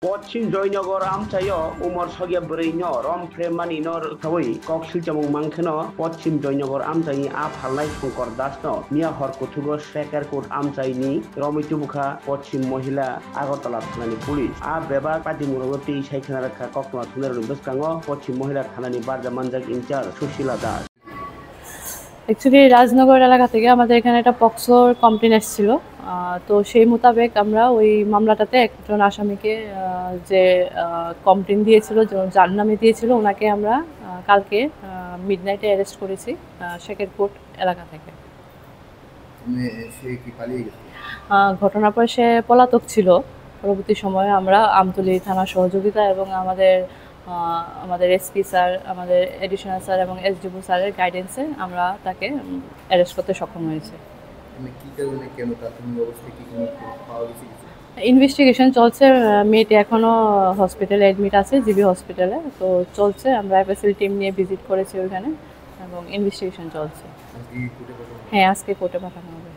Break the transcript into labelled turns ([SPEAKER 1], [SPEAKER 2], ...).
[SPEAKER 1] पश्चिम जयनगर आमचायो उमर सगिया ब्रैनो रम फ्रेमानी नर थावै कक सिलचामung मांखनो पश्चिम जयनगर आमचाई आ फालनाय शंकर दासनो मिया हर कुथुगो शेकर कोट आमचाईनि रमितुबुखा पश्चिम महिला आगरतला थानानि पुलिस आ बेबा पातिमुरगो ति साइखना रखा ककमा थुनेरनि बसकांगो पश्चिम महिला थानानि बारजा मानजाक इंचार्ज सुशीला दास
[SPEAKER 2] অ্যাকচুয়ালি রাজনগর এলাকা থেকে আমাদের এখানে একটা পক্সোর কমপ্লেন এসেছিল। তো সেই মোতাবেক আমরা ওই মামলাটাতে একজন আসামিকে যে কমপ্লেন দিয়েছিল, যার নামে দিয়েছিল, ওনাকে আমরা কালকে মিডনাইটে অ্যারেস্ট করেছি শেখেরকোট এলাকা থেকে। ঘটনার পর সে পলাতক ছিল। পরবর্তী সময়ে আমরা আমতলী থানার সহযোগিতা এবং আমাদের এসপি স্যার, আমাদের এডিশনাল স্যার এবং এসডিপো স্যারের গাইডেন্সে আমরা তাকে অ্যারেস্ট করতে সক্ষম হয়েছি। ইনভেস্টিগেশন চলছে। মেয়েটি এখনও হসপিটালে অ্যাডমিট আছে, জিবি হসপিটালে। তো চলছে, আমরা এফএসএল টিম নিয়ে ভিজিট করেছি ওইখানে এবং ইনভেস্টিগেশন চলছে। হ্যাঁ, আজকে কোর্টে পাঠানো হবে।